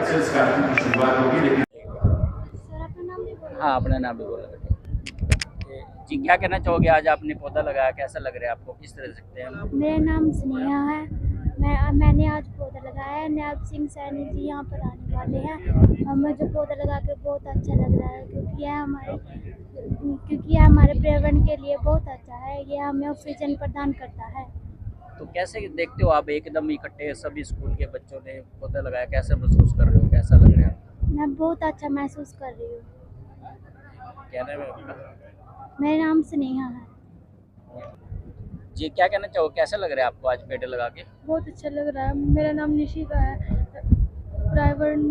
संस्कार की शुरुआत होगी। लेकिन हाँ, अपना नाम भी बोला जी। क्या कहना चाहोगे, आज आपने पौधा लगाया, कैसा लग रहा है आपको, किस तरह सकते हैं? मेरा नाम स्नेहा है। मैंने आज पौधा लगाया है। नायब सिंह सैनी जी यहाँ पर आने वाले हैं और मुझे पौधा लगा कर बहुत अच्छा लग रहा है, क्योंकि यह हमारे पर्यावरण के लिए बहुत अच्छा है। यह हमें ऑक्सीजन प्रदान करता है। तो कैसे देखते हो आप, एकदम इकट्ठे सभी स्कूल के बच्चों ने पौधा लगाया, कैसे महसूस कर रहे हो, कैसा लग रहा है? मैं बहुत अच्छा महसूस कर रही हूँ। क्या नाम है आपका? मेरा नाम स्नेहा है जी। क्या कहना चाहोगे, कैसा लग रहा है आपको आज पेड़ लगा के? बहुत अच्छा लग रहा है। मेरा नाम निशिका है। पर्यावरण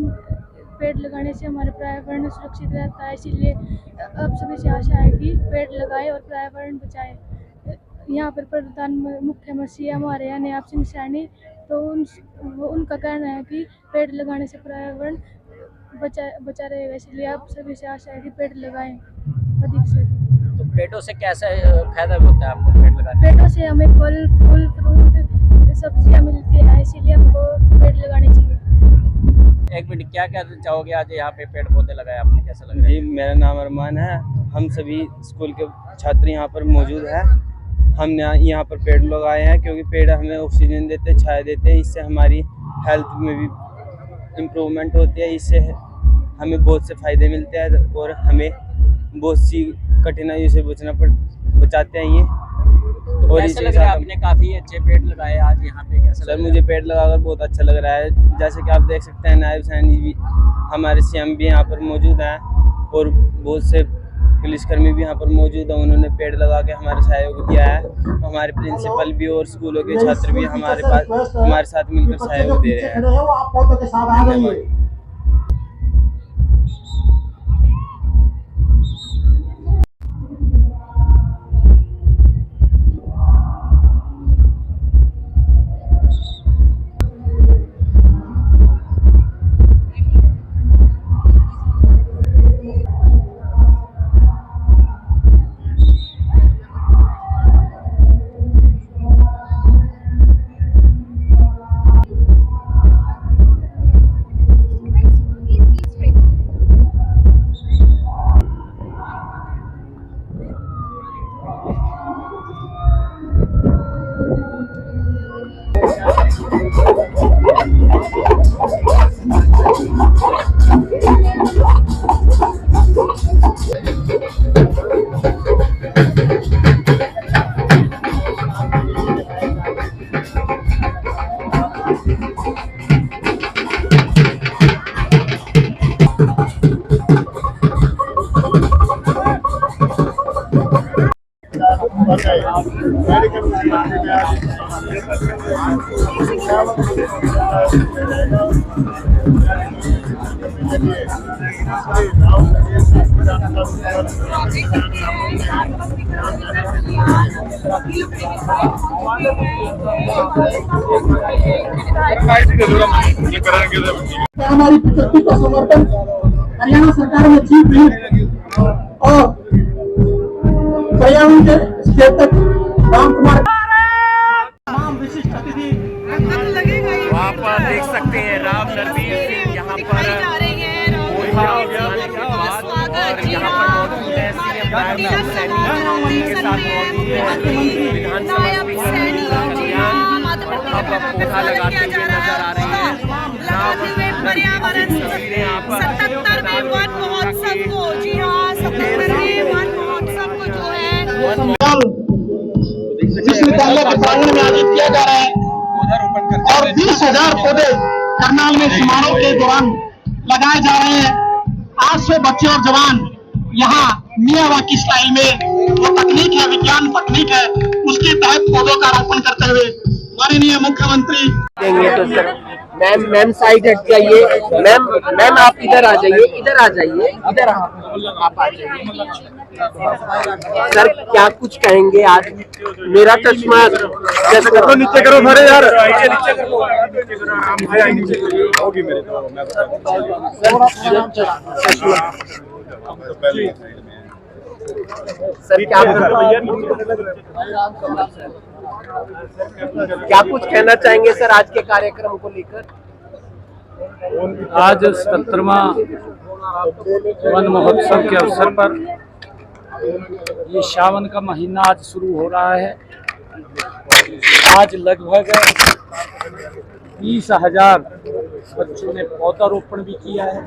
पेड़ लगाने से हमारा पर्यावरण सुरक्षित रहता है, इसीलिए अब सभी से आशा है कि पेड़ लगाए और पर्यावरण बचाए। यहाँ पर प्रधान मुख्यमंत्री हमारे यहाँ नायब सिंह सैनी, तो उनका कहना है कि पेड़ लगाने से पर्यावरण बचा रहेगा, इसलिए आप सभी से आशा है कि पेड़ लगाएं अधिक से अधिक। तो पेड़ों से कैसा फायदा होता है आपको पेड़ लगाने? पेड़ों से हमें फल फूल फ्रूट सब्जियाँ मिलती है, इसीलिए हमको पेड़ लगाने चाहिए। एक मिनट, क्या कहना चाहोगे, आज यहाँ पे पेड़ पौधे लगाए आपने, कैसा लग रहा है? जी, मेरा नाम अरमान है। हम सभी स्कूल के छात्र यहाँ पर मौजूद हैं। हमने यहाँ पर पेड़ लगाए हैं क्योंकि पेड़ हमें ऑक्सीजन देते, छाया देते हैं। इससे हमारी हेल्थ में भी इम्प्रूवमेंट होती है। इससे हमें बहुत से फ़ायदे मिलते हैं और हमें बहुत सी कठिनाइयों से बचाते हैं ये। तो और कैसा लग रहा है, आपने काफ़ी अच्छे पेड़ लगाए आज यहाँ पे, कैसा सर? मुझे पेड़ लगाकर बहुत अच्छा लग रहा है। जैसे कि आप देख सकते हैं, नायब सैनी भी, हमारे सीएम भी यहाँ पर मौजूद हैं और बहुत से पुलिसकर्मी भी यहाँ पर मौजूद हैं। उन्होंने पेड़ लगा के हमारे सहयोग दिया है। हमारे प्रिंसिपल भी और स्कूलों के छात्र भी हमारे साथ मिलकर सहयोग दे रहे हैं। धन्यवाद। हमारी प्रतिष्ठा का समर्थन हरियाणा सरकार में चीफ व्हिप और पर्यावरण के स्टेटक राम कुमार तमाम विशिष्ट अतिथि वहाँ पर देख सकते हैं राम नरवीर सिंह यहाँ पर और यहाँ पर मौजूद है सीएम नायब सैनी के साथ मौजूद है विधानसभा स्पीकर अब पौधा लगाते हुए नजर आ रहे हैं। पर्यावरण 77वें वन महोत्सव को, जी हाँ, 77वें वन महोत्सव को जो है विश्वविद्यालय के प्रांगण में आयोजित किया जा रहा है और 20,000 पौधे करनाल में समारोह के दौरान लगाए जा रहे हैं। 800 बच्चे और जवान यहाँ मियावाकी स्टाइल में, वो तकनीक है, विज्ञान तकनीक है, उसके तहत पौधों का रोपण करते हुए माननीय मुख्यमंत्री तो सर मैम साइड हट जाइए। मैम आप इधर आ जाइए, इधर आ आप आ जाइए। सर क्या कुछ कहेंगे आज? मेरा चश्मा जैसे करो, नीचे करो सारे यार, नीचे होगी मेरे सर क्या कुछ कहना चाहेंगे सर आज के कार्यक्रम को लेकर? आज 77वां वन महोत्सव के अवसर पर ये सावन का महीना आज शुरू हो रहा है। आज लगभग 30,000 बच्चों ने पौधारोपण भी किया है।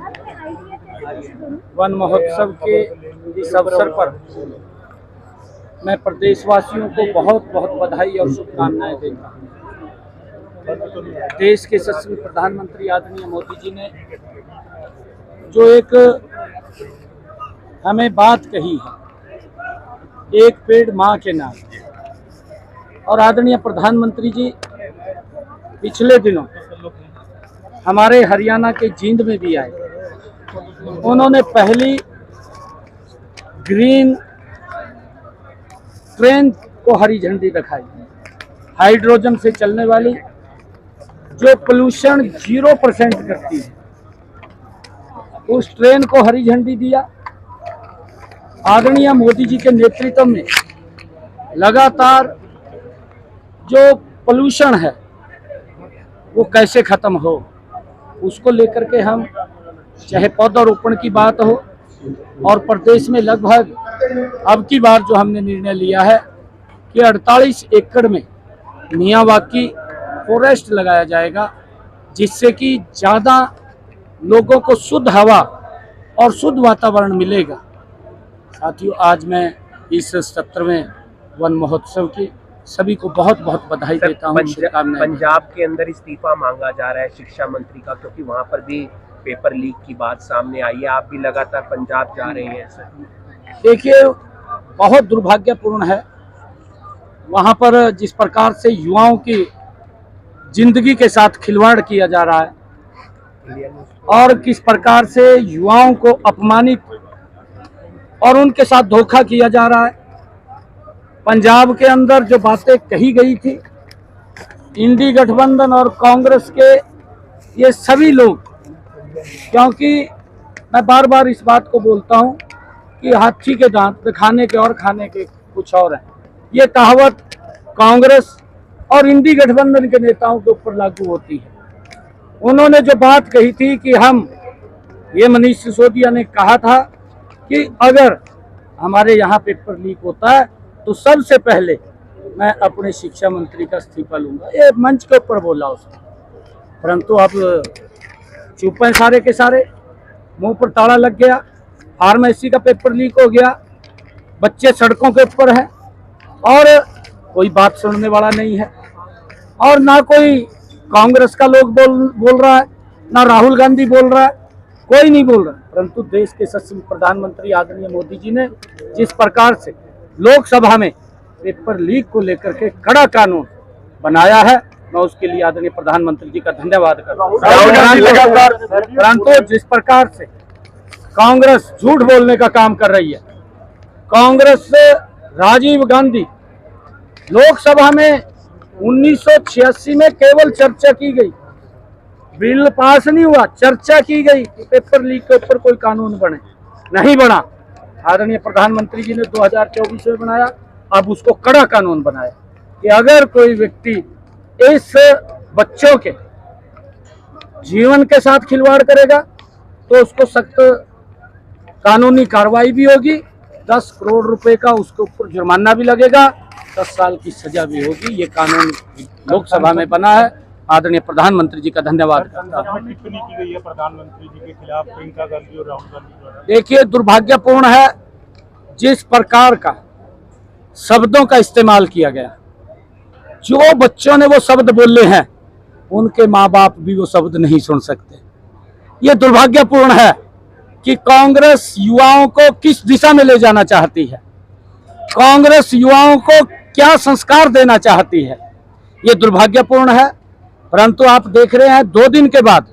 वन महोत्सव के इस अवसर पर मैं प्रदेशवासियों को बहुत बहुत बधाई और शुभकामनाएं देता हूँ। देश के यशस्वी प्रधानमंत्री आदरणीय मोदी जी ने जो एक हमें बात कही है, एक पेड़ माँ के नाम, और आदरणीय प्रधानमंत्री जी पिछले दिनों हमारे हरियाणा के जींद में भी आए। उन्होंने पहली ग्रीन ट्रेन को हरी झंडी दिखाई, हाइड्रोजन से चलने वाली, जो पोल्यूशन 0% करती है, उस ट्रेन को हरी झंडी दिया। आदरणीय मोदी जी के नेतृत्व में लगातार जो पोल्यूशन है वो कैसे खत्म हो, उसको लेकर के हम, चाहे पौधारोपण की बात हो, और प्रदेश में लगभग अब की बार जो हमने निर्णय लिया है कि 48 एकड़ में मियावाकी फॉरेस्ट लगाया जाएगा, जिससे कि ज़्यादा लोगों को शुद्ध हवा और शुद्ध वातावरण मिलेगा। साथियों, आज मैं इस 77वें वन महोत्सव की सभी को बहुत बहुत बधाई देता हूँ। पंजाब के अंदर इस्तीफा मांगा जा रहा है शिक्षा मंत्री का, क्योंकि वहाँ पर भी पेपर लीक की बात सामने आई है। आप भी लगातार पंजाब जा रहे हैं सर। देखिए, बहुत दुर्भाग्यपूर्ण है वहाँ पर जिस प्रकार से युवाओं की जिंदगी के साथ खिलवाड़ किया जा रहा है और किस प्रकार से युवाओं को अपमानित और उनके साथ धोखा किया जा रहा है। पंजाब के अंदर जो बातें कही गई थी, इंडी गठबंधन और कांग्रेस के ये सभी लोग, क्योंकि मैं बार बार इस बात को बोलता हूं कि हाथी के दांत खाने के और खाने के कुछ और हैं, ये कहावत कांग्रेस और इंडी गठबंधन के नेताओं के ऊपर लागू होती है। उन्होंने जो बात कही थी कि ये मनीष सिसोदिया ने कहा था कि अगर हमारे यहाँ पेपर लीक होता है तो सबसे पहले मैं अपने शिक्षा मंत्री का इस्तीफा लूंगा, ये मंच के ऊपर बोला उसने। परंतु अब चुप हैं सारे के सारे, मुंह पर ताला लग गया। फार्मेसी का पेपर लीक हो गया, बच्चे सड़कों के ऊपर हैं और कोई बात सुनने वाला नहीं है, और ना कोई कांग्रेस का लोग बोल रहा है, ना राहुल गांधी बोल रहा है, कोई नहीं बोल रहा। परंतु देश के यशस्वी प्रधानमंत्री आदरणीय मोदी जी ने जिस प्रकार से लोकसभा में पेपर लीक को लेकर के कड़ा कानून बनाया है, मैं उसके लिए आदरणीय प्रधानमंत्री जी का धन्यवाद करता हूँ। परंतु जिस प्रकार से कांग्रेस झूठ बोलने का काम कर रही है, कांग्रेस से राजीव गांधी लोकसभा में 1986 में केवल चर्चा की गई, बिल पास नहीं हुआ, चर्चा की गई कि पेपर लीक के ऊपर कोई कानून बने, नहीं बना। आदरणीय प्रधानमंत्री जी ने 2024 में बनाया, अब उसको कड़ा कानून बनाया कि अगर कोई व्यक्ति इस बच्चों के जीवन के साथ खिलवाड़ करेगा तो उसको सख्त कानूनी कार्रवाई भी होगी, 10 करोड़ रुपए का उसके ऊपर जुर्माना भी लगेगा, 10 साल की सजा भी होगी। ये कानून लोकसभा में बना है। आदरणीय प्रधानमंत्री जी का धन्यवाद करता हूं। टिप्पणी की गई है प्रधानमंत्री जी के खिलाफ प्रियंका गांधी और राहुल गांधी द्वारा। देखिए, दुर्भाग्यपूर्ण है जिस प्रकार का शब्दों का इस्तेमाल किया गया। जो बच्चों ने वो शब्द बोले हैं, उनके माँ बाप भी वो शब्द नहीं सुन सकते। ये दुर्भाग्यपूर्ण है कि कांग्रेस युवाओं को किस दिशा में ले जाना चाहती है, कांग्रेस युवाओं को क्या संस्कार देना चाहती है, ये दुर्भाग्यपूर्ण है। परंतु आप देख रहे हैं 2 दिन के बाद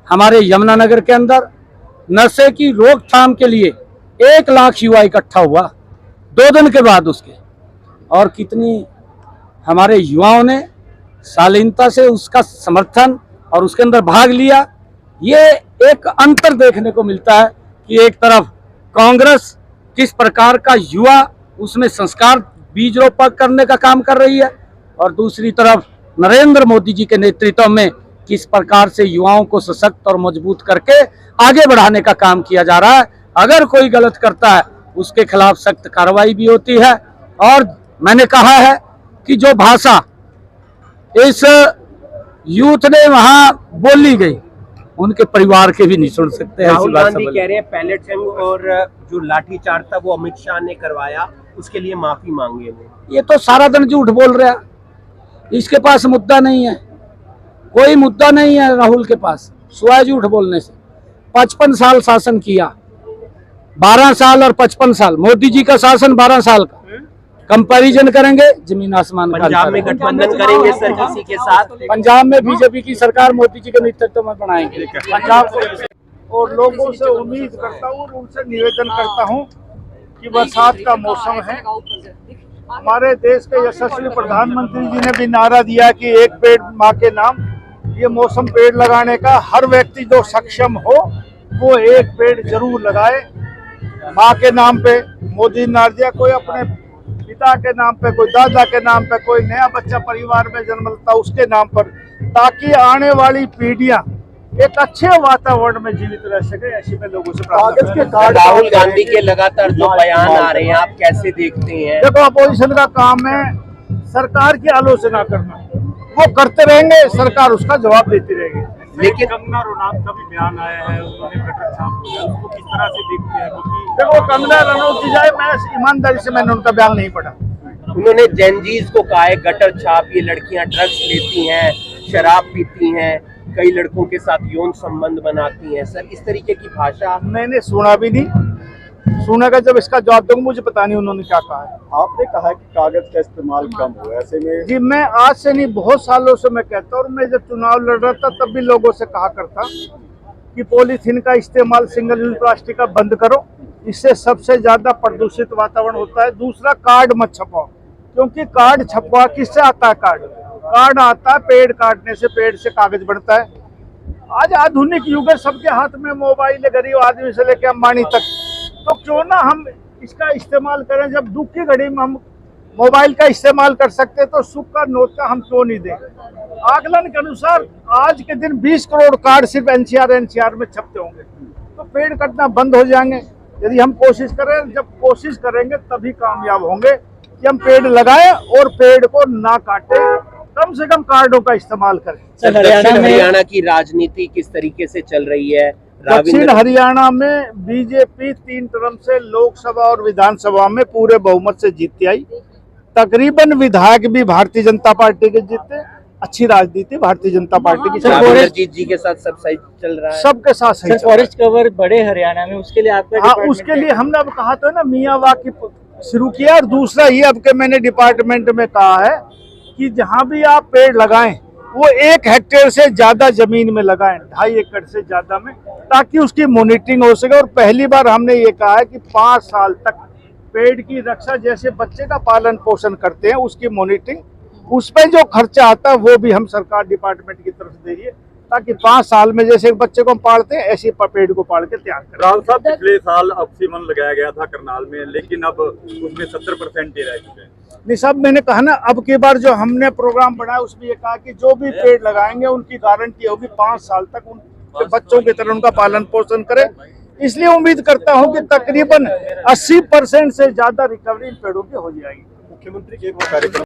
हमारे यमुनानगर के अंदर नशे की रोकथाम के लिए 1 लाख युवा इकट्ठा हुआ 2 दिन के बाद उसके, और कितनी हमारे युवाओं ने शालीनता से उसका समर्थन और उसके अंदर भाग लिया। ये एक अंतर देखने को मिलता है कि एक तरफ कांग्रेस किस प्रकार का युवा उसमें संस्कार बीज रोपण करने का काम कर रही है, और दूसरी तरफ नरेंद्र मोदी जी के नेतृत्व में किस प्रकार से युवाओं को सशक्त और मजबूत करके आगे बढ़ाने का काम किया जा रहा है। अगर कोई गलत करता है उसके खिलाफ सख्त कार्रवाई भी होती है। और मैंने कहा है कि जो भाषा इस यूथ ने वहां बोली गई उनके परिवार के भी नहीं सुन सकते हैं। राहुल गांधी कह रहे हैं पैलेटिंग और जो लाठीचार्ज था वो अमित शाह ने करवाया, उसके लिए माफी मांगे वो। ये तो सारा दिन झूठ बोल रहा है, इसके पास मुद्दा नहीं है, कोई मुद्दा नहीं है राहुल के पास सिवाय झूठ बोलने से। 55 साल शासन किया, 12 साल और 55 साल, मोदी जी का शासन 12 साल का, कंपैरिजन करेंगे जमीन आसमान का। पंजाब में गठबंधन करेंगे सर किसी के साथ? पंजाब में बीजेपी की सरकार मोदी जी के नेतृत्व में बनाएंगे पंजाब। और लोगों से उम्मीद करता हूँ, उनसे निवेदन करता हूँ कि बरसात का मौसम है। हमारे देश के यशस्वी प्रधानमंत्री जी ने भी नारा दिया कि एक पेड़ माँ के नाम। ये मौसम पेड़ लगाने का, हर व्यक्ति जो सक्षम हो वो एक पेड़ जरूर लगाए माँ के नाम पे। मोदी ने नारा दिया, कोई अपने पिता के नाम पे, कोई दादा के नाम पे, कोई नया बच्चा परिवार में जन्म लेता उसके नाम पर, ताकि आने वाली पीढ़ियां एक अच्छे वातावरण में जीवित रह सके। ऐसी में लोगों से राहुल गांधी के लगातार जो बयान आ रहे हैं आप कैसे देखते हैं? देखो, अपोजिशन का काम है सरकार की आलोचना करना, वो करते रहेंगे, सरकार उसका जवाब देती रहेगी। लेकिन कंगना रनौत का भी बयान आया है, उन्होंने गटर छाप दिया, उसको किस तरह से देखते हैं? देखो, कंगना रनौत की जाए, मैं ईमानदारी से मैंने उनका बयान नहीं पढ़ा। उन्होंने जेनजीज को कहा है गटर छाप, ये लड़कियां ड्रग्स लेती हैं, शराब पीती हैं, कई लड़कों के साथ यौन संबंध बनाती हैं। सर इस तरीके की भाषा मैंने सुना भी नहीं, सुनेगा जब इसका जवाब दूंगा। मुझे पता नहीं उन्होंने क्या कहा है। आपने कहा कि कागज का इस्तेमाल कम हो, ऐसे में जी मैं आज से नहीं बहुत सालों से मैं कहता हूँ, और मैं जब चुनाव लड़ रहा था तब भी लोगों से कहा करता कि पॉलीथीन का इस्तेमाल, सिंगल यूज प्लास्टिक का बंद करो, इससे सबसे ज्यादा प्रदूषित वातावरण होता है। दूसरा, कार्ड मत छपाओ, क्योंकि कार्ड छपवा किससे आता है? कार्ड आता है पेड़ काटने से, पेड़ से कागज बनता है। आज आधुनिक युग है, सबके हाथ में मोबाइल है, गरीब आदमी से लेकर अंबानी तक। तो क्यों ना हम इसका इस्तेमाल करें? जब दुख की घड़ी में हम मोबाइल का इस्तेमाल कर सकते हैं तो सुख का नोट का हम क्यों नहीं दें? आकलन के अनुसार आज के दिन 20 करोड़ कार्ड सिर्फ एनसीआर में छपते होंगे। तो पेड़ कटना बंद हो जाएंगे यदि हम कोशिश करें। जब कोशिश करेंगे तभी कामयाब होंगे कि हम पेड़ लगाएं और पेड़ को ना काटें, कम से कम कार्डों का इस्तेमाल करें। दक्षिण हरियाणा की राजनीति किस तरीके से चल रही है? दक्षिण हरियाणा में बीजेपी 3 टर्म से लोकसभा और विधानसभा में पूरे बहुमत से जीती आई। तकरीबन विधायक भी भारतीय जनता पार्टी के जीते। अच्छी राजनीति भारतीय जनता पार्टी की। अमरजीत जी के साथ सब सही चल रहा है, सबके साथ सही। फॉरेस्ट कवर बड़े हरियाणा में, उसके लिए आपका? हाँ, उसके लिए हमने अब कहा था ना, मियावाकी शुरू किया। और दूसरा ये अब के मैंने डिपार्टमेंट में कहा है कि जहाँ भी आप पेड़ लगाएं वो 1 हेक्टेयर से ज्यादा जमीन में लगाएं, 2.5 एकड़ से ज्यादा में, ताकि उसकी मॉनिटरिंग हो सके। और पहली बार हमने ये कहा है कि 5 साल तक पेड़ की रक्षा, जैसे बच्चे का पालन पोषण करते हैं उसकी मॉनिटरिंग, उसमें जो खर्चा आता है वो भी हम सरकार डिपार्टमेंट की तरफ से दे रही है, ताकि 5 साल में जैसे एक बच्चे को हम पालते हैं ऐसे पेड़ को पाल के तैयार करें। राहुल साहब, पिछले साल ऑक्सीजन लगाया गया था करनाल में, लेकिन अब उसमें 70% ही रह चुके हैं। नहीं, सब मैंने कहा ना, अब की बार जो हमने प्रोग्राम बनाया उसमें ये कहा कि जो भी पेड़ लगाएंगे उनकी गारंटी होगी 5 साल तक उन बच्चों की तरह उनका पालन पोषण करें। इसलिए उम्मीद करता हूं कि तकरीबन 80% से ज्यादा रिकवरी इन पेड़ों की हो जाएगी। मुख्यमंत्री के कार्यक्रम